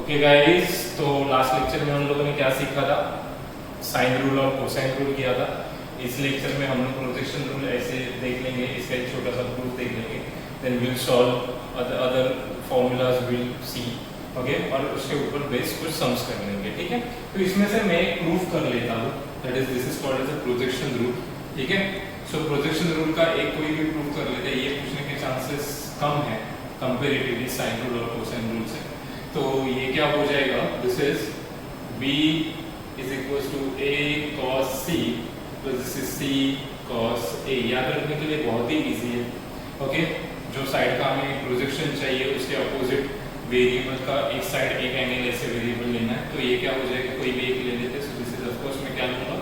Okay guys, तो last lecture में हम लोगों ने क्या सीखा था? साइन रूल और कोसाइन रूल किया था। इस लेक्चर में हम लोग प्रोजेक्शन रूल ऐसे देख लेंगे, इसका एक छोटा सा प्रूफ देख लेंगे, then will solve other formulas will see, okay, और उसके ऊपर बेस कुछ सम्स कर लेंगे, ठीक है। तो इसमें से मैं एक प्रूफ कर लेता हूँ, that is this is called as a projection rule, ठीक है। सो प्रोजेक्शन रूल का एक कोई भी प्रूफ कर लेते हैं, ये पूछने के चांसेस कम है कंपेरेटिवली साइन रूल और कोसाइन रूल से। तो ये क्या हो जाएगा, this is b is equal to a cos c plus this is c cos a। याद रखने के लिए बहुत ही इजी है, ओके। जो साइड का हमें प्रोजेक्शन चाहिए उसके अपोजिट वेरिएबल का एक साइड एक एंगल ऐसे वेरिएबल लेना है। तो ये क्या हो जाएगा, कोई भी एक ले लेते हैं। So this is of course मैं क्या लूंगा,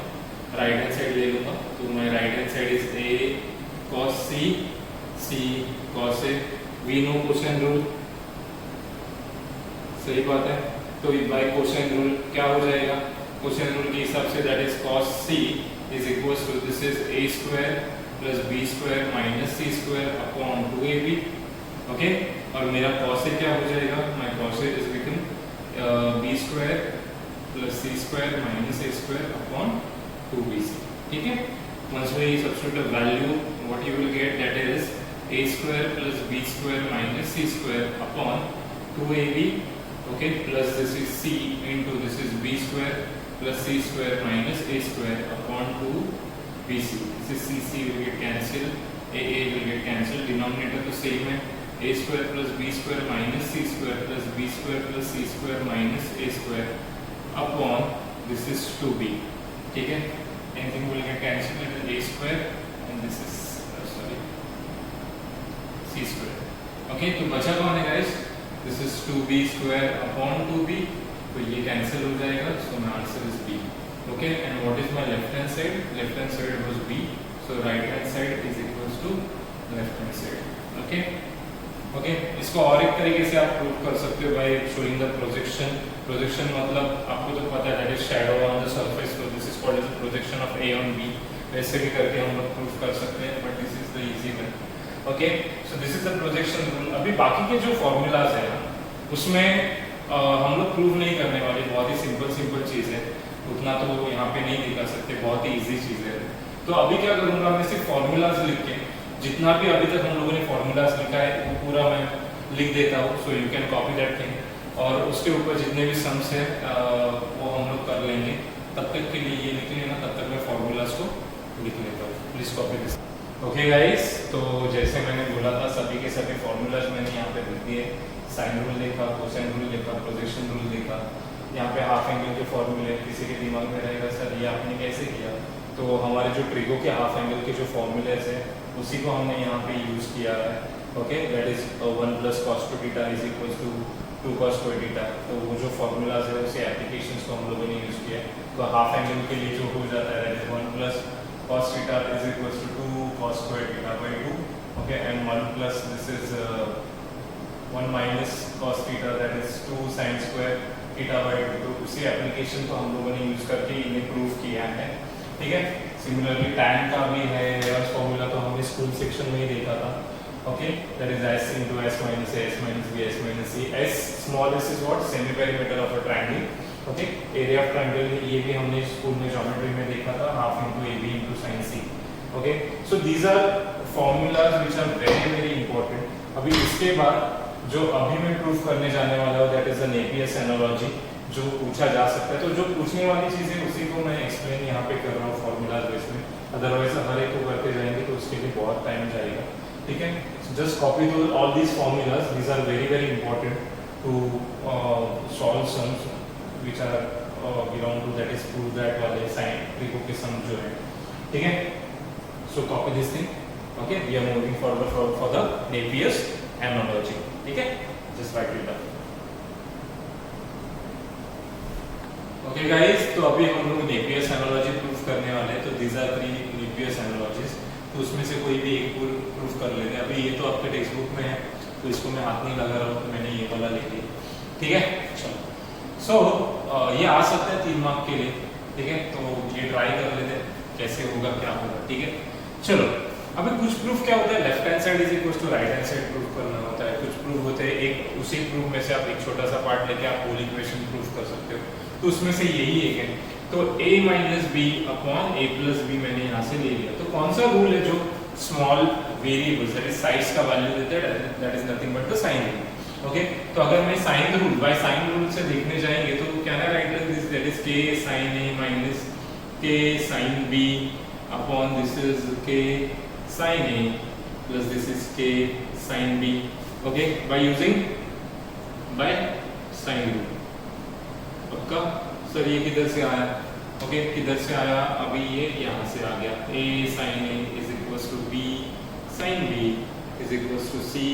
राइट हैंड साइड ले लूंगा। तो my right hand side is a cos c, c cos a। We know cosine rule, सही बात है। तो बाय कोसाइन रूल क्या हो जाएगा, कोसाइन रूल के हिसाब से that is cos c is equal to this is a square plus b square minus c square upon 2ab, okay. और मेरा cos a क्या हो जाएगा, my cos a is become b square plus c square minus a square upon 2bc, ठीक है। Once we substitute the value what you will get, that is a square plus b square minus c square upon 2ab, okay, plus this is c into this is b square plus c square minus a square upon 2bc. This is c will get cancelled, a will get cancelled, denominator तो same है, a square plus b square minus c square plus b square plus c square minus a square upon this is 2b, ठीक है। Anything will get cancelled, it is a square and this is sorry c square, okay। तो बचा कौन है guys, this is 2b square upon 2b, तो ये cancel हो जाएगा। So my answer is b, okay. And what is my left hand side, left hand side was b, so right hand side is equals to left hand side, okay. Okay, इसको और एक तरीके से आप prove कर सकते हो by showing the projection. Projection मतलब आपको तो पता है, that is shadow on the surface, so this is called as the projection of a on b। वैसे भी करके हम लोग प्रूव कर सकते हैं, but this is the easy way, okay. So this is the projection rule. अभी बाकी के जो फॉर्मूलाज है उसमें हम लोग प्रूव नहीं करने वाले, बहुत ही सिंपल चीज़ है, उतना तो यहाँ पे नहीं दिखा सकते, बहुत ही इजी चीज़ है। तो अभी क्या करूँगा, मैं सिर्फ फॉर्मूलाज लिख के, जितना भी अभी तक हम लोगों ने फॉर्मूलाज लिखा है वो पूरा मैं लिख देता हूँ, so you can copy that thing, और उसके ऊपर जितने भी सम्स है वो हम लोग कर लेंगे। तब तक के लिए ये लिख लेना, तब तक मैं फॉर्मूलाज को लिख लेता हूँ। Please copy this, okay guys. तो जैसे मैंने बोला था, सभी के सभी फॉर्मूलाज मैंने यहाँ पे लिख दिए। साइन रूल देखा, कोसाइन रूल देखा, प्रोजेक्शन रूल देखा। यहाँ पे हाफ एंगल के फॉर्मूले, किसी के दिमाग में रहेगा सर ये आपने कैसे किया, तो हमारे जो ट्रिगो के हाफ एंगल के जो फॉर्मूलेज है उसी को हमने यहाँ पे यूज़ किया है, okay. That is 1 plus cos 2 theta is equal to 2 cos square theta. तो वो जो फॉर्मूलाज है उसे एप्लीकेशंस को हम लोगों ने यूज़ किया। तो हाफ एंगल के लिए जो हो जाता है that is 1 plus cos theta is equal to 2 cos square theta by 2, okay. And 1 plus this is 1 minus cos theta that is 2 sin square theta by 2। तो उसी एप्लीकेशन को हम लोगों ने यूज करके इन्हें प्रूव किया है, ठीक है। सिमिलरली tan का भी है रिवर्स फॉर्मूला, तो हमने स्कूल सेक्शन में ही देखा था, okay. That is s into s minus a, s minus b, s minus c। s small s is what, semi perimeter of a triangle, okay. Area of triangle ये भी हमने school में geometry में देखा था, half into ab into sin c, okay. So these are formulas which are very very important. अभी इसके बाद जो अभी मैं प्रूफ करने जाने वाला हूँ that is the Napier's analogy, जो पूछा जा सकता है। तो जो पूछने वाली चीज़ है उसी को मैं एक्सप्लेन यहाँ पे कर रहा हूँ फॉर्मूलाज बेस में, अदरवाइज हर एक को करते जाएंगे तो उसके लिए बहुत टाइम जाएगा, ठीक है। Just copy do all these formulas, these are very very important to solve sums which are belong to that is prove that वाले साइन ट्रिगो के सम जो है, ठीक है। So copy this thing, okay. We are moving forward for the Napier's analogy, ठीक है। Just write it down, okay guys. तो अभी हम लोग नेपियर्स एनालॉजी प्रूफ करने वाले हैं। तो दीज आर 3 नेपियर्स एनालॉजीज, तो उसमें से कोई भी एक प्रूफ कर लेते हैं। अभी ये तो आपके टेक्स्ट बुक में है, तो इसको मैं हाथ नहीं लगा रहा हूँ, तो मैंने ये वाला लिख लिया, ठीक है। चलो, सो ये आ सकता है 3 मार्क के लिए, ठीक है। तो ये ट्राई कर लेते हैं कैसे होगा, क्या होगा, ठीक है। चलो, अभी कुछ प्रूफ क्या होता है, left hand side is equal to right hand side proof करना होता है, कुछ प्रूव होते हैं, एक उसी प्रूफ में से आप एक छोटा सा पार्ट लेके आप होल इक्वेशन प्रूव कर सकते हो, तो उसमें से यही एक है। तो a minus b upon a plus b मैंने यहाँ से ले लिया। तो कौन सा रूल है जो स्मॉल वेरिएबल्स दैट इज साइज का वैल्यू देता है, that is nothing but the sine rule. Okay, तो अगर मैं sine rule by sine rule से देखने जाएंगे तो क्या ना right like this, that is k sin a minus k sin b upon this is k sin a plus this is k sin b, okay, by using by sin rule। पक्का sir ये किधर से आया? Okay, किधर से आया? अभी ये यहाँ से आ गया, a sin a is equals to b sin b is equals to c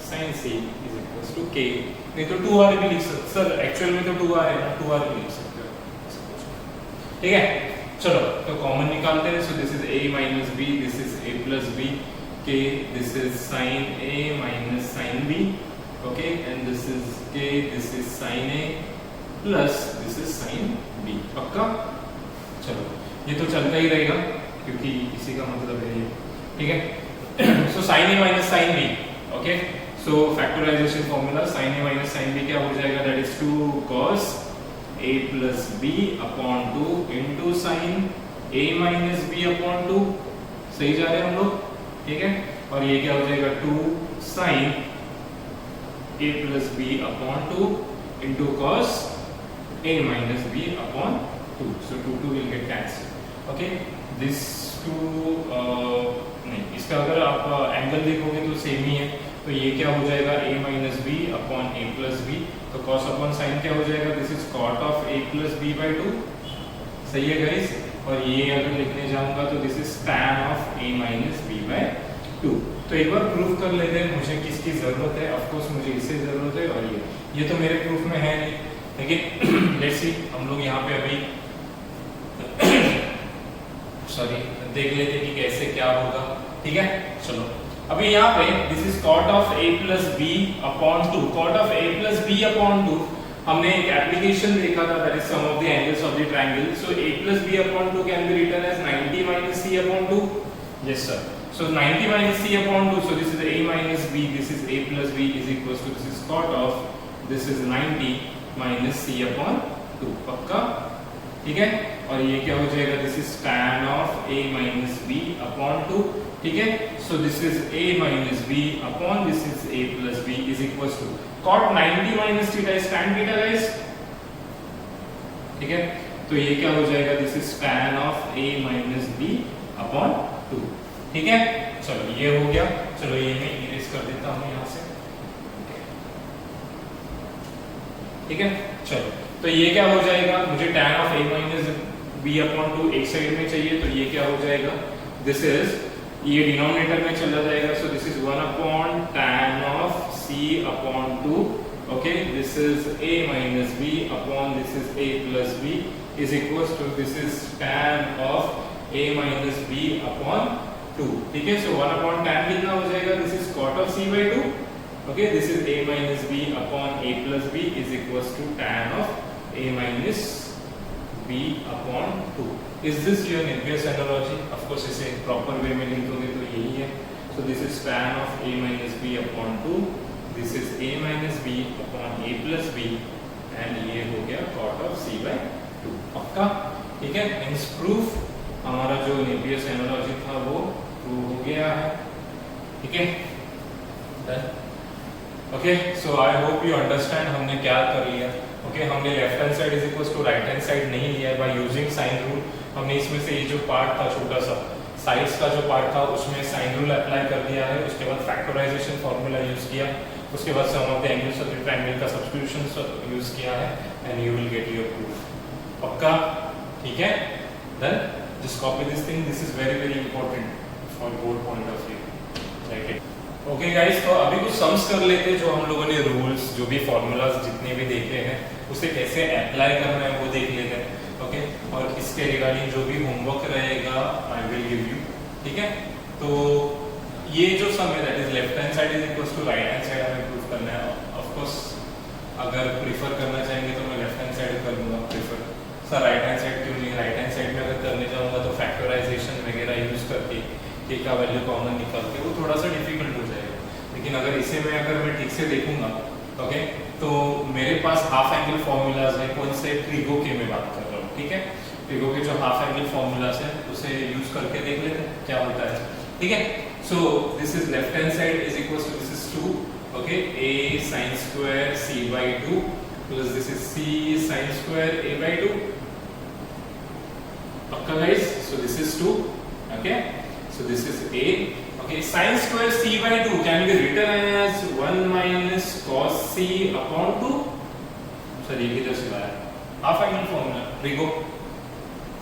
sin c is equals to k। नहीं तो 2r भी लिख सकते सर, एक्चुअल में तो 2r है ना, 2r भी लिख सकते हो। ठीक है, चलो तो कॉमन निकालते हैं। So this is a minus b, this is a plus b, k, this is sin a minus sin b, okay, and this is k, this is sin a plus this is sin b। पक्का? चलो ये तो चलता ही रहेगा क्योंकि इसी का मतलब है ये। ठीक है, so sin a minus sin b, okay, so factorisation formula sin a minus sin b क्या हो जाएगा, that is 2 cos a plus b upon 2 into sin a minus b upon 2। सही जा रहे हैं हम लोग? ठीक है, और ये क्या हो जाएगा 2 sin a plus b upon 2 into cos a minus b upon 2। so 2 will get cancelled। okay, this 2 नहीं, इसका अगर आप एंगल देखोगे तो सेम ही है, तो ये क्या हो जाएगा a minus b upon a plus b, तो cos अपॉन sin क्या हो जाएगा, this is cot of a plus b by 2। सही है गाइस, और ये अगर लिखने जाऊंगा तो this is tan of a minus b by 2। तो एक बार प्रूफ कर लेते हैं मुझे किसकी जरूरत है। ऑफ कोर्स मुझे इससे जरूरत है, और ये तो मेरे प्रूफ में है नहीं, लेकिन लेट्स सी हम लोग यहाँ पे अभी सॉरी देख लेते हैं कि कैसे क्या होगा। ठीक है, चलो अभी यहाँ पे this is cot of a plus b upon 2, cot of a plus b upon 2 हमने एक एप्लीकेशन देखा था, that is sum of the angles of the triangle. So a plus b upon 2 can be written as 90 minus c upon 2। Yes sir, so 90 minus c upon 2, so this is a minus b, this is a plus b is equals to, this is cot of, this is 90 minus c upon 2। पक्का? ठीक है, और ये क्या हो जाएगा, this is tan of a minus b upon 2। ठीक है, so this is a minus b upon this is a plus b is equals to cot 90 minus theta is tan theta guys। ठीक है, तो ये क्या हो जाएगा, this is tan of a minus b upon 2। ठीक है, चलो ये हो गया। चलो ये मैं इरेज कर देता हूँ यहाँ से। ठीक है, चलो तो ये क्या हो जाएगा, मुझे tan of a minus b upon 2 एक साइड में चाहिए, तो ये क्या हो जाएगा, दिस इज, ये डिनोमिनेटर में चला जाएगा, so this is 1 upon tan of c upon 2। Okay, this is a minus b upon this is a plus b is equals to this is tan of a minus b upon 2। ठीक है, सो 1 upon tan कितना हो जाएगा, this is cot of c by 2। Okay, this is a minus b upon a plus b is equals to tan of a minus b upon 2। Is this your Napier's analogy? Of course इसे proper way में लिखोगे तो यही है। So this is tan of a minus b upon 2, this is a minus b upon a plus b, and ये हो गया cot of c by 2। पक्का? ठीक है, मींस प्रूफ हमारा जो नेपियर्स एनालॉजी था वो प्रूव हो गया है। ठीक है, okay, so I hope you understand हमने क्या कर लिया। ओके, हमने left hand side is equals to right hand side नहीं लिया है, बाय यूजिंग साइन रूल हमने इसमें से ये जो पार्ट था छोटा सा साइड्स का जो पार्ट था उसमें साइन रूल अप्लाई कर दिया है। उसके बाद फैक्टराइजेशन फार्मूला यूज किया, उसके बाद sum of the angles of the triangle का सब्स्टिट्यूशन यूज किया है, and you will get your proof. पक्का? ठीक है, then just copy this thing, this is very very important for board point of view. Write it. Okay guys, तो अभी कुछ sums कर लेते हैं, जो हम लोगों ने रूल्स जो भी फॉर्मूलाज जितने भी देखे हैं उसे कैसे अप्लाई करना है वो देख लेते हैं। ओके, और इसके रिगार्डिंग जो भी होमवर्क रहेगा आई विल गिव यू। ठीक है, तो ये जो सम है that is left hand side is equals to right hand side हमें प्रूव करना है। ऑफ कोर्स अगर प्रीफर करना चाहेंगे तो मैं लेफ्ट हैंड साइड कर लूंगा prefer. Sir right hand side क्यों नहीं? राइट हैंड साइड में अगर करने जाऊंगा तो फैक्टराइजेशन वगैरह यूज करके k का वैल्यू कॉमन निकाल के वो थोड़ा सा डिफिकल्ट हो जाएगा, लेकिन अगर इसे मैं ठीक से देखूंगा, ओके, तो मेरे पास हाफ एंगल फॉर्मूलाज है, कौन से, ट्रिगो के मैं बात कर रहा हूँ, ठीक है। ट्रिगो के जो हाफ एंगल फॉर्मूलाज है उसे यूज करके देख लेते हैं क्या होता है, ठीक है। So this is left hand side is equal to this is 2, okay, a sin square c by 2 plus this is c sin square a by 2, पक्का guys. So this is 2, okay, so this is a, okay, sin square c by 2 can be written as 1 minus cos c upon 2, sir ये किधर से आया, half angle formula trigo,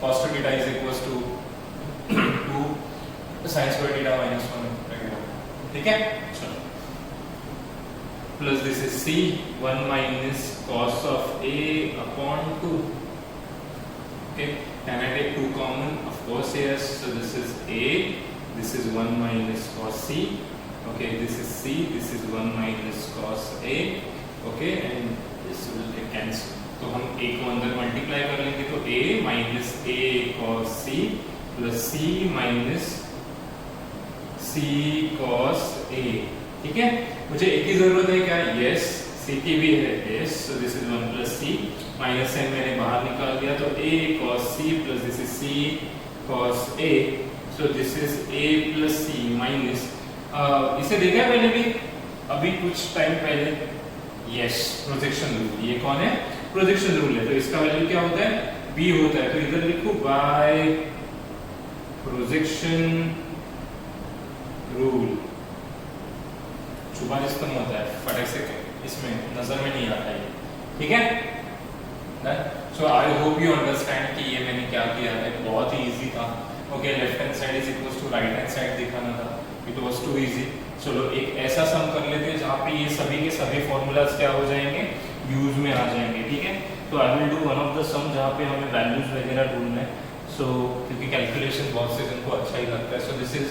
cos to theta is equals to 2 sin square theta minus 1, ठीक है। चलो, plus this is c 1 minus cos of a upon 2, okay, can I take 2 common? Of course yes, so this is a, this is 1 minus cos c, okay, this is c, this is 1 minus cos a, okay, and this will get cancel, तो हम a को अंदर multiply कर लेंगे, तो a minus a cos c plus c minus c cos a, ठीक है। मुझे a की जरूरत है क्या, yes, c की भी है, yes, so this is 1 plus c, minus n मैंने बाहर निकाल दिया, तो a cos c plus this is c cos a, so this is a plus c minus, इसे देखा है मैंने भी अभी कुछ टाइम पहले, yes, प्रोजेक्शन रूल, ये कौन है, प्रोजेक्शन रूल है, तो इसका वैल्यू क्या होता है, b होता है, तो इधर लिखो बाय प्रोजेक्शन रूल, छुपा जिसका होता है फटक से इसमें नजर में नहीं आता है, ठीक है। So I hope you understand कि ये मैंने क्या किया है, बहुत ही इजी था, okay, left hand side is equals to right hand side दिखाना था, इट वाज टू इजी। चलो एक ऐसा सम कर लेते हैं जहाँ पे ये सभी के सभी फॉर्मूलाज क्या हो जाएंगे, यूज में आ जाएंगे, ठीक है। तो I will do one of the sum जहाँ पे हमें वैल्यूज वगैरह ढूंढना है, सो क्योंकि कैलकुलेशन बहुत से जिनको अच्छा ही लगता है। So this is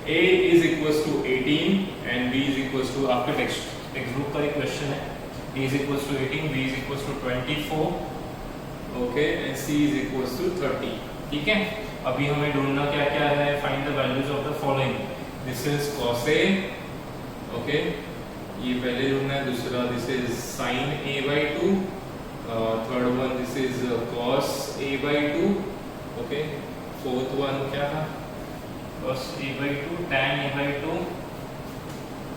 a is equals to 18 and b is equals to, आपके टेक्स्ट बुक का एक क्वेश्चन है, a is equals to 18, b is equals to 24, okay, and c is equals to 30, ठीक है। अभी हमें ढूंढना क्या क्या है, find the values of the following, this is cos a, okay, ये पहले ढूंढना है, दूसरा this is sin a by 2, third one this is cos a by 2, okay, fourth one क्या था, cos a by 2, tan a by 2,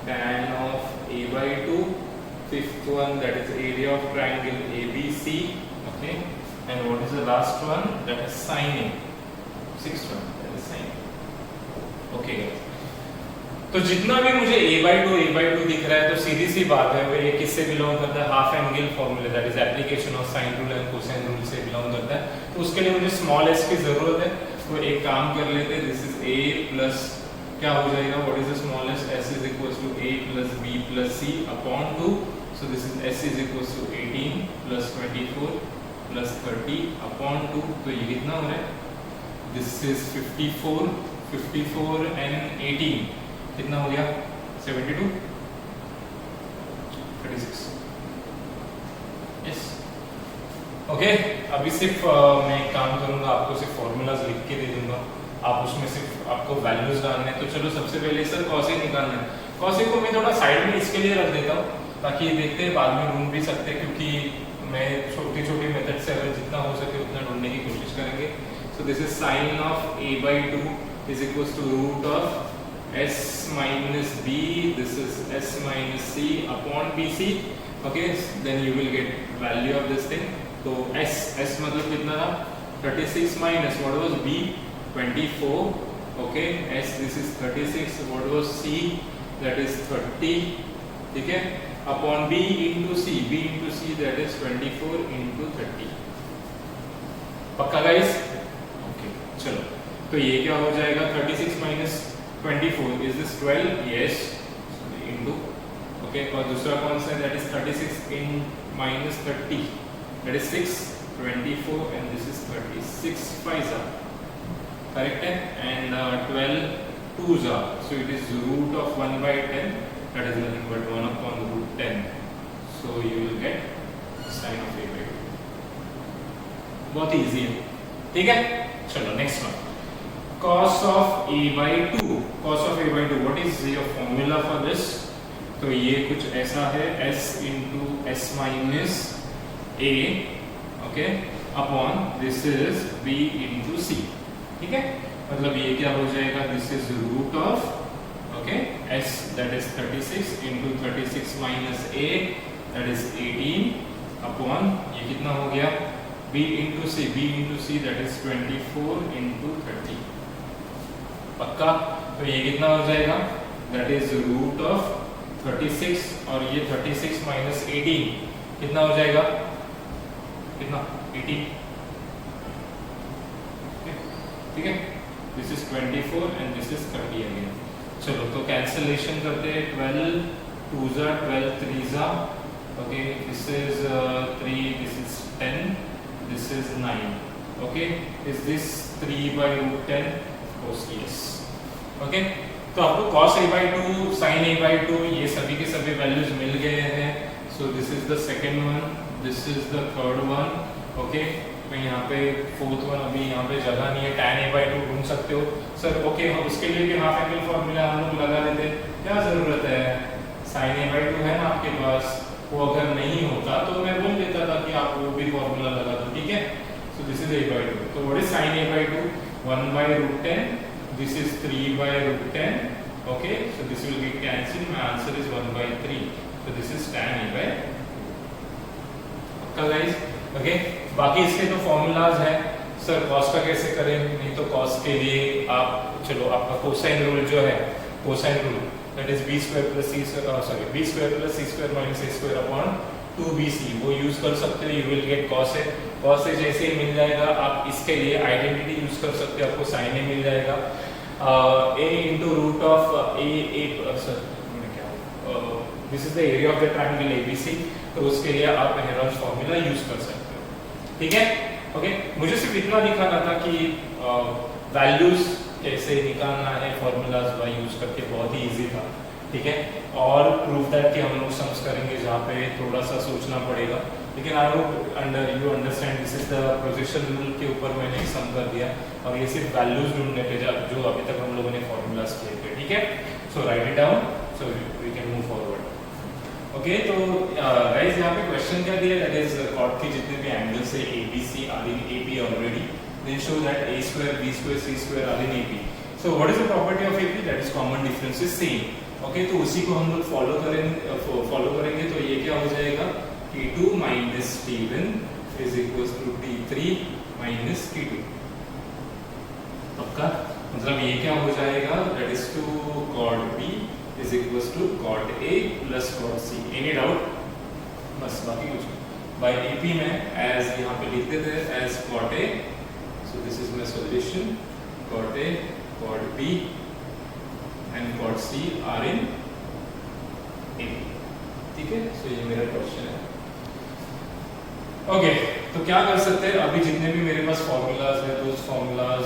tan of a by 2, fifth one that is area of triangle ABC, okay, and what is the last one, that is sin a, sixth one that is sin a, okay। तो जितना भी मुझे a by 2 दिख रहा है, तो सीधी सी बात है वो ये किससे बिलोंग करता है, half angle formula, that is application of sine rule and cosine rule से बिलोंग करता है। तो उसके लिए मुझे स्मॉल s की जरूरत है, तो एक काम कर लेते हैं, दिस इज a प्लस क्या हो जाएगा, what is the smallest, s is equals to a plus b plus c upon 2, so this is s is equals to 18 plus 24 plus 30 upon 2, तो ये कितना हो रहा है, दिस इज 54 एंड 18 कितना हो गया, 72, 36, यस, ओके। अभी सिर्फ मैं एक काम करूंगा, आपको सिर्फ फॉर्मूलाज लिख के दे दूंगा, आप उसमें सिर्फ आपको वैल्यूज डालने हैं। तो चलो सबसे पहले सर कॉस ए निकालना है, कॉस ए को मैं थोड़ा साइड में इसके लिए रख देता हूँ ताकि देखते हैं बाद में ढूंढ भी सकते हैं, क्योंकि मैं छोटी छोटी मेथड से अगर जितना हो सके उतना ढूंढने की कोशिश करेंगे। So this is sine of a by 2 is equals to root of s minus b, this is s minus c upon bc, okay, then you will get value of this thing। तो s मतलब कितना था, 36 minus what was b, 24, okay, s this is 36, what was c, that is 30, ठीक है, upon b into c that is 24 into 30, पक्का guys, okay. चलो तो ये क्या हो जाएगा, 36 minus 24 is this 12, yes, into, okay, और दूसरा कौन सा है, that is 36 in minus 30, that is 6, 24 and this is 36 5s are correct है, and 12 2s are, so it is root of 1 by 10, that is nothing but 1 upon root 10, so you will get sin of a by 2, बहुत easy है, ठीक है। चलो next one, cos of a by 2, cos of a by 2, what is your formula for this, तो ये कुछ ऐसा है s into s minus a, okay, upon this is b into c, ठीक है। मतलब ये क्या हो जाएगा, this is root of, okay, s that is 36 into 36 minus a that is 18 upon ये कितना हो गया b into c that is 24 into 30, पक्का। तो ये कितना हो जाएगा, दैट इज रूट ऑफ 36 और ये 36 माइनस 18 कितना हो जाएगा, कितना 18, ठीक है। This is 24 and this is 30 again. चलो तो कैंसलेशन करते हैं, 12 2 जा 12 3 जा, okay, this is 3, this is 10, this is 9, okay. Is this 3 by root 10? Of course yes, okay. तो आपको cos a/2 sin a/2 ये सभी के सभी वैल्यूज मिल गए हैं। So this is the second one, this is the third one, okay. मैं यहाँ पे फोर्थ वन, अभी यहाँ पे जगह नहीं है, tan a/2 ढूंढ सकते हो सर, ओके। हम उसके लिए भी हाफ एंगल फॉर्मूला हम लोग लगा देते, क्या जरूरत है, sin a/2 है ना आपके पास, वो अगर नहीं होता तो मैं बोल देता था कि आप वो भी फॉर्मूला लगा दो, ठीक है। सो दिस इज a/2, तो what is sin a/2, 1 by root 10, this is 3 by root 10, okay, so this will get cancelled, my answer is 1 by 3, so this is tan a/2, okay guys, okay। बाकी इसके तो formulas हैं sir, cos का कैसे करें, नहीं तो cos के लिए आप चलो आपका कोसाइन रूल जो है, cosine rule that is b square plus c square, sorry, b square plus c square minus a square upon 2bc, वो यूज कर सकते हो, you will gate cos a, cos a जैसे ही मिल जाएगा आप इसके लिए आइडेंटिटी यूज कर सकते हो, आपको sin a मिल जाएगा, a into root of sir क्या, this is the area of the triangle ABC, तो उसके लिए आप हेरोल्ड्स फॉर्मूला यूज कर सकते हो, ठीक है, ओके। मुझे सिर्फ इतना दिखाना था कि वैल्यूज कैसे निकालना है फॉर्मूलाज बाय यूज करके, बहुत ही इजी था, ठीक है। और प्रूफ दैट कि हम लोग सम्स करेंगे जहाँ पे थोड़ा सा सोचना पड़ेगा, लेकिन आई hope you understand, this is the projection rule के ऊपर मैंने एक सम कर दिया, और ये सिर्फ वैल्यूज ढूंढने थे जो अभी तक हम लोगों ने फॉर्मूलाज किए थे, ठीक है। So write it down, so we can move forward, okay. तो गाइस यहाँ पे क्वेश्चन क्या दिया, दैट इज कॉट के जितने भी एंगल्स है ABC are in AP already, then show that a square b square c square are in AP। So what is the property of AP, that is common difference is same, okay. तो उसी को हम लोग follow करेंगे, तो ये क्या हो जाएगा, T2 minus T1 is equals to T3 minus T2, पक्का। मतलब ये क्या हो जाएगा, that is to cot B is equals to cot A plus cot C, any doubt, बस बाकी कुछ नहीं। by AP में as यहाँ पे लिखते थे as cot A, so this is my solution, cot A, cot B and cot C are in AP, ठीक है। so ये मेरा क्वेश्चन है, ओके। तो क्या कर सकते हैं, अभी जितने भी मेरे पास फॉर्मूलाज है, those formulas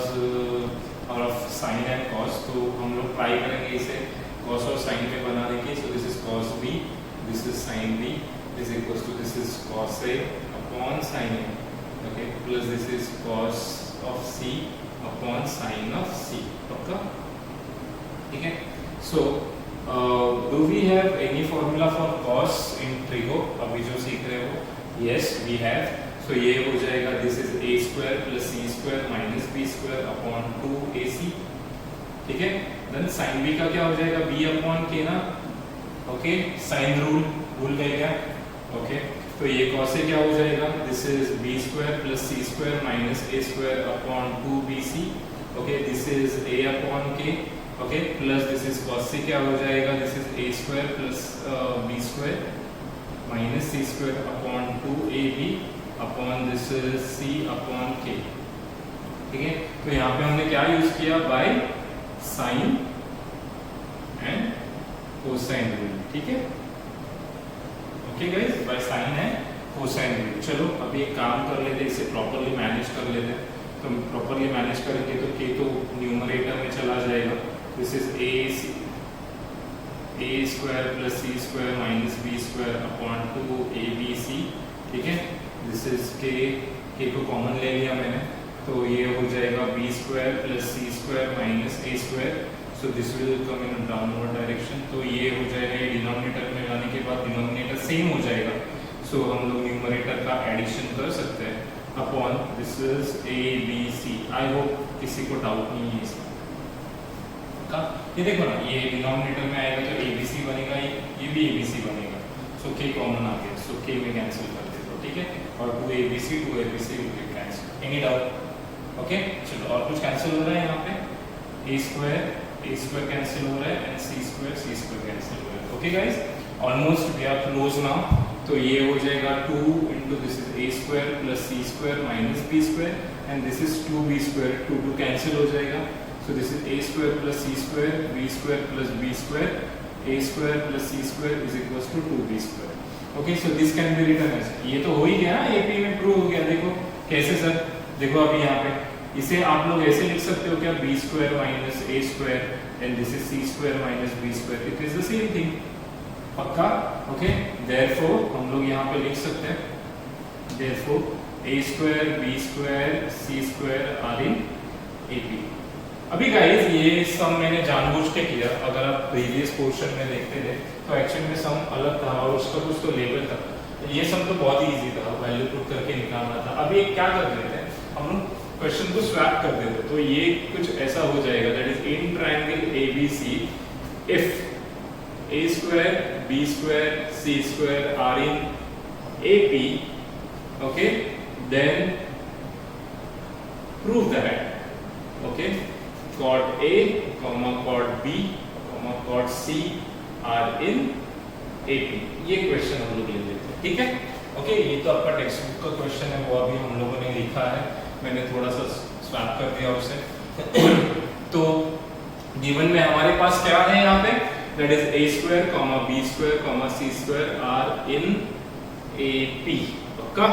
of sine and cos, तो हम लोग ट्राई करेंगे इसे कॉस और साइन पे बनाने की। So this is cos b, this is sine b, this equals to this is cos a upon sine a, okay, plus this is cos of c upon sine of c, पक्का, ठीक है। So do we have any formula for cos in trigo, अभी जो सीख रहे हो, yes we have, so ये हो जाएगा, this is a square plus c square minus b square upon 2ac, ठीक है। then sin b का क्या हो जाएगा, b upon k ना, ओके, साइन रूल भूल गए क्या, ओके। तो ये cos से क्या हो जाएगा, this is b square plus c square minus a square upon 2bc, okay, this is a upon k, okay, plus this is cos से क्या हो जाएगा, this is a square plus b square minus c square upon 2ab upon this is c upon k, ठीक है। तो यहाँ पे हमने क्या यूज किया, by sine and cosine rule, ठीक है, okay guys, by sine and cosine rule. चलो अभी एक काम कर लेते, इसे प्रॉपर्ली मैनेज कर लेते। तो प्रॉपर्ली मैनेज करेंगे तो k तो न्यूमरेटर में चला जाएगा, this is a square plus c square minus b square upon 2abc, ठीक है। दिस इज k को कॉमन ले लिया मैंने, तो ये हो जाएगा b square plus c square minus a square, so this will come in downward direction. तो ये हो जाएगा, ये डिनोमिनेटर में लाने के बाद डिनोमिनेटर सेम हो जाएगा, सो हम लोग न्यूमरेटर का एडिशन कर सकते हैं upon this is ABC। I hope किसी को डाउट नहीं है इसका। ये देखो ना, ये डिनोमिनेटर में आएगा तो ABC बनेगा, ये भी ABC बनेगा, सो K कॉमन आ गया, सो K में कैंसिल कर दे दो, ठीक है। और 2ABC will be cancel. Any doubt? Okay, चलो और कुछ कैंसिल हो रहा है यहाँ पे, a स्क्वायर कैंसिल हो रहा है एंड c स्क्वायर कैंसिल हो रहा है। Okay guys, almost we are close now. तो ये हो जाएगा 2 into this is a square plus c square minus b square and this is 2b square, 2 cancel हो जाएगा, so this is a square plus c square, b square plus b square, a square plus c square is equals to 2b square. Okay, so this can be written as, ये तो हो ही गया ना, AP में prove हो गया। देखो कैसे सर, देखो अभी यहाँ पे इसे आप लोग ऐसे लिख सकते हो क्या, b square minus a square and this is c square minus b square, it is the same thing. पक्का? ओके, देयरफॉर हम लोग यहाँ पे लिख सकते हैं, therefore a square b square c square are in AP। अभी गाइस ये सम मैंने जानबूझ के किया, अगर आप प्रीवियस पोर्शन में देखते थे तो एक्चुअली में सम अलग था और उसका कुछ तो लेवल था। ये सम तो बहुत ही इजी था, वैल्यू पुट करके निकालना था। अभी क्या कर देते हैं हम लोग, क्वेश्चन को स्वैप कर देते, तो ये कुछ ऐसा हो जाएगा, that is in triangle ABC if a square b square c square are in AP, okay, then prove that okay chord A, chord B, chord C are in AP। ये क्वेश्चन हम लोग ले लेते हैं, ठीक है। ओके, ये तो आपका टेक्स्ट बुक का क्वेश्चन है, वो अभी हम लोगों ने लिखा है, मैंने थोड़ा सा स्वैप कर दिया उसे। तो गिवन में हमारे पास क्या है यहाँ पे, that is a square b square c square are in AP। पक्का?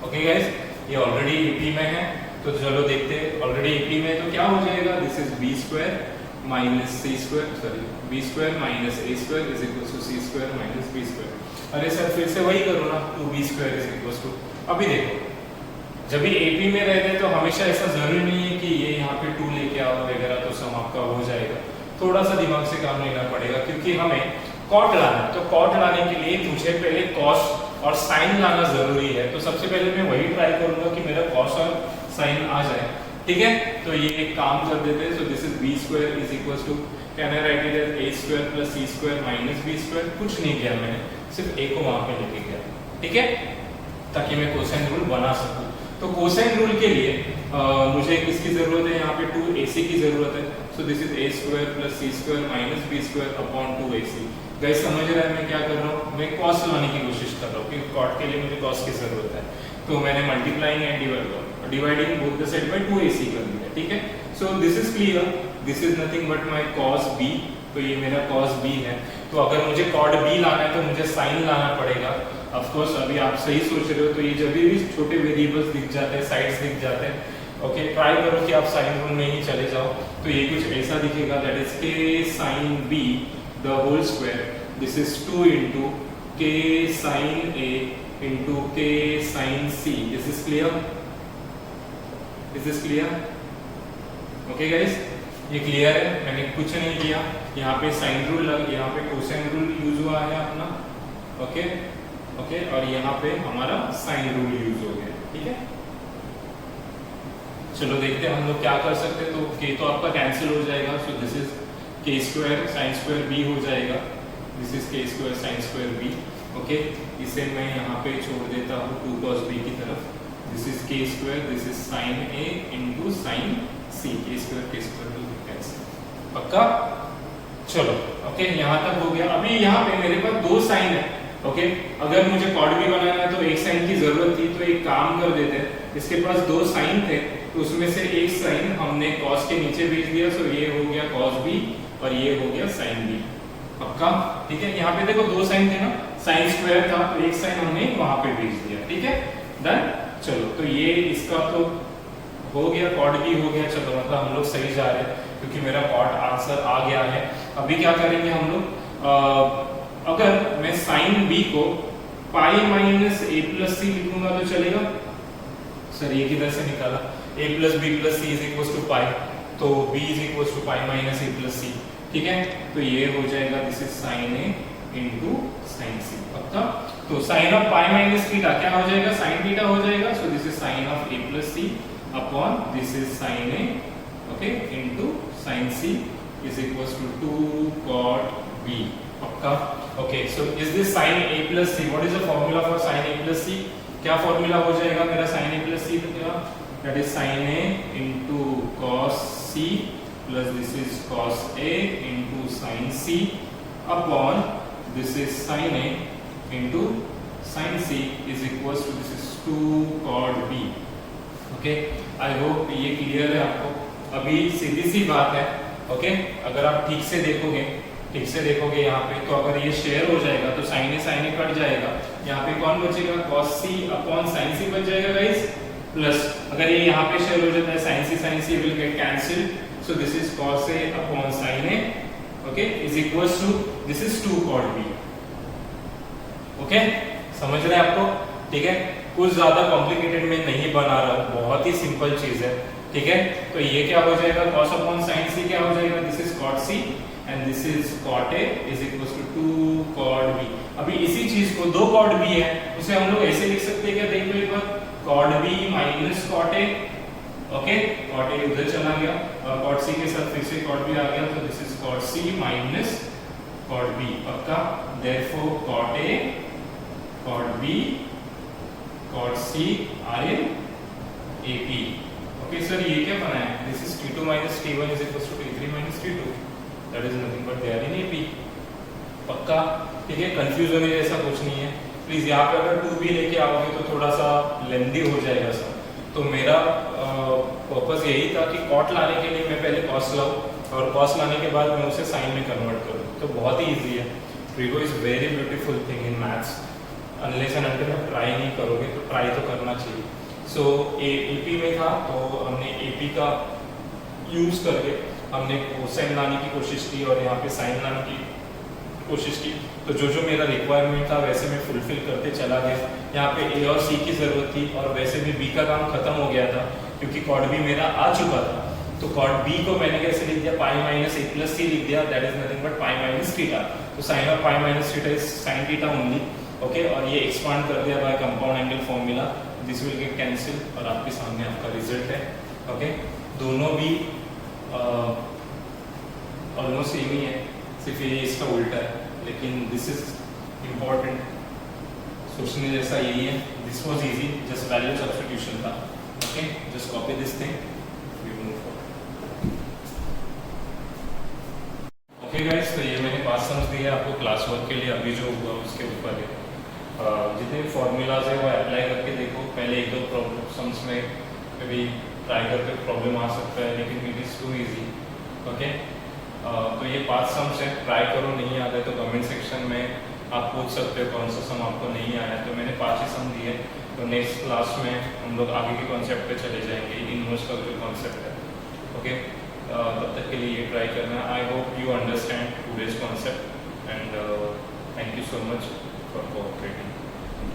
ओके गाइस, ये ऑलरेडी AP में है, तो चलो देखते हैं। ऑलरेडी AP में तो क्या हो जाएगा, this is b square minus c square, sorry b square minus a square is equal to c square minus b square. अरे सर फिर से वही करो ना, 2b square is equal to, अभी देखो जब भी AP में रहते तो हमेशा ऐसा जरूरी नहीं है कि ये यहाँ पे 2 लेके आओ वगैरह तो सम आपका हो जाएगा। थोड़ा सा दिमाग से काम लेना पड़ेगा, क्योंकि हमें कॉट लाना है, तो कॉट लाने के लिए मुझे पहले कॉस और साइन लाना जरूरी है। तो सबसे पहले मैं वही ट्राई करूंगा कि मेरा कॉस और साइन आ जाए, ठीक है। तो ये एक काम कर देते हैं, so this is b square is equals to, can I write it as a square plus c square minus b square. कुछ नहीं किया मैंने, सिर्फ a को वहां पे लेके गया, ठीक है, ताकि मैं कोसाइन रूल बना सकूं। तो कोसाइन रूल के लिए मुझे किसकी जरूरत है, यहाँ पे 2ac की जरूरत है, so this is a square plus c square minus b square upon 2ac। Guys समझ रहा है मैं क्या कर रहा हूँ, मैं कॉस लाने की कोशिश कर रहा हूँ, क्योंकि कॉट के लिए मुझे कॉस की जरूरत है। तो मैंने multiplying and dividing both the side by 2ac कर दिया, ठीक है। So this is clear, this is nothing but my cos b, तो ये मेरा cos b है। तो अगर मुझे cot b लाना है तो मुझे sin लाना पड़ेगा। ऑफ कोर्स अभी आप सही सोच रहे हो, तो ये जब भी छोटे वेरिएबल्स दिख जाते हैं, साइड्स दिख जाते हैं, ओके, ट्राई करो कि आप साइन रूल में ही चले जाओ। तो ये कुछ ऐसा दिखेगा, that is k sin b the whole square, this is 2 into k sin a into k sin c। This is clear? Is this clear? Okay guys, ये क्लियर है, मैंने कुछ नहीं किया। यहाँ पे साइन रूल लग, यहाँ पे कोसाइन रूल यूज हुआ है अपना, ओके ओके, और यहाँ पे हमारा साइन रूल यूज हो गया, ठीक है। चलो देखते हैं हम लोग क्या कर सकते हैं। तो k तो आपका कैंसिल हो जाएगा, so this is k square sine square b हो जाएगा, this is k square sine square b, okay. इसे मैं यहाँ पे छोड़ देता हूँ 2 cos b की तरफ, this is k square, this is sin a into sin c, k square cancel. पक्का? चलो ओके, यहाँ तक हो गया। अभी यहाँ पे मेरे पास 2 साइन है, ओके। अगर मुझे cot b बनाना है तो एक साइन की जरूरत थी, तो एक काम कर देते हैं, इसके पास 2 साइन थे, तो उसमें से एक साइन हमने cos के नीचे भेज दिया, सो ये हो गया cos b और ये हो गया sin b। पक्का? ठीक है। यहाँ पे देखो 2 साइन थे ना, साइन स्क्वायर था, तो एक साइन हमने वहां पे भेज दिया, ठीक है, डन। चलो तो ये इसका तो हो गया, cot b हो गया। चलो मतलब हम लोग सही जा रहे हैं, क्योंकि मेरा cot आंसर आ गया है। अभी क्या करेंगे हम लोग, अगर मैं sin b को pi minus a plus c लिखूंगा तो चलेगा? सर ये किधर से निकाला, a plus b plus c is equal to pi, तो b is equal to pi minus a plus c, ठीक है। तो ये हो जाएगा this is sine A into sine c, पक्का। तो sine of pi minus theta क्या हो जाएगा, साइन थीटा हो जाएगा। So this is sine of a plus C upon this is sine a, okay, into sine C is equal to 2 cot b, पक्का। Okay, so is this sine a plus c, what is the formula for sine a plus c? क्या formula हो जाएगा मेरा sign a plus C का? That is sine A into cos C plus this is cos A into sine C upon this is sine A into sine C is equal to this is 2 cot b। Okay, I hope ये clear है आपको। अभी सीधी सी बात है, okay, अगर आप ठीक से देखोगे यहाँ पे, तो अगर ये शेयर हो जाएगा तो साइन ए कट जाएगा, यहाँ पे कौन बचेगा, cos c upon sin c बच जाएगा गाइस, प्लस अगर ये यहाँ पे शेयर हो जाता है sin c will get cancelled, so this is cos a upon sin a, okay, is equals to this is 2 cot b। Okay, समझ रहे हैं आपको? ठीक है, कुछ ज्यादा कॉम्प्लिकेटेड में नहीं बना रहा हूँ, बहुत ही सिंपल चीज है, ठीक है। तो ये क्या हो जाएगा, cos अपॉन sin c क्या हो जाएगा, this is cot c and this is cot a is equals to 2 cot b। अभी इसी चीज को 2 cot b है, उसे हम लोग ऐसे लिख सकते हैं क्या, देखो एक बार, cot b minus cot a, okay, cot a उधर चला गया और cot c के साथ फिर से cot b आ गया, तो this is cot c minus cot b, पक्का। therefore cot a, cot b, cot c are in AP। Okay sir, ये क्या बना है, this is t2 minus t1 is equals to t3 minus t2, that is nothing but they are in AP, पक्का। ठीक है, confuse होने जैसा कुछ नहीं है। प्लीज यहाँ पे अगर 2b लेके आओगे तो थोड़ा सा लेंदी हो जाएगा सर। तो मेरा पर्पस यही था कि कॉट लाने के लिए मैं पहले कॉस लाऊं और कॉस लाने के बाद मैं उसे साइन में कन्वर्ट करूं, तो बहुत ही इजी है। Trigo is very beautiful thing in maths, unless and until आप ट्राई नहीं करोगे, तो ट्राई तो करना चाहिए। सो एपी में था तो हमने एपी का यूज करके हमने कोसाइन लाने की कोशिश की और यहाँ पे साइन लाने की कोशिश की, तो जो जो मेरा रिक्वायरमेंट था वैसे मैं फुलफिल करते चला गया। यहाँ पे ए और सी की जरूरत थी और वैसे भी बी का काम खत्म हो गया था क्योंकि कॉट बी मेरा आ चुका था। तो कॉट बी को मैंने कैसे लिख दिया, पाई माइनस ए प्लस सी लिख दिया, that is nothing but pi minus theta. तो sine of pi minus theta is sine theta only, okay. और ये एक्सपांड कर दिया by compound angle formula, this will get cancel और आपके सामने आपका रिजल्ट है, ओके। दोनों भी ऑलमोस्ट सेम ही है, सिर्फ ये इसका उल्टा है, लेकिन दिस इज इम्पॉर्टेंट, सोचने जैसा यही है। This was easy, just value substitution था, okay. Just copy this thing, we move forward. Okay guys, तो ये मैंने 5 सम्स दिए आपको क्लास वर्क के लिए, अभी जो हुआ उसके ऊपर है। जितने फार्मूलाज है वो अप्लाई करके देखो, पहले 1-2 प्रॉब्लम सम्स में कभी ट्राई करके प्रॉब्लम आ सकता है, लेकिन it is too easy, okay. तो ये 5 सम्स है, ट्राई करो, नहीं आता है तो कमेंट सेक्शन में आप पूछ सकते हो कौन सा सम आपको नहीं आया। तो मैंने 5 ही सम दिए, तो नेक्स्ट क्लास में हम लोग आगे के कॉन्सेप्ट पे चले जाएंगे, इनवर्स का जो कॉन्सेप्ट है, ओके। तब तक के लिए ये ट्राई करना। आई hope you understand today's concept and thank you so much for cooperating.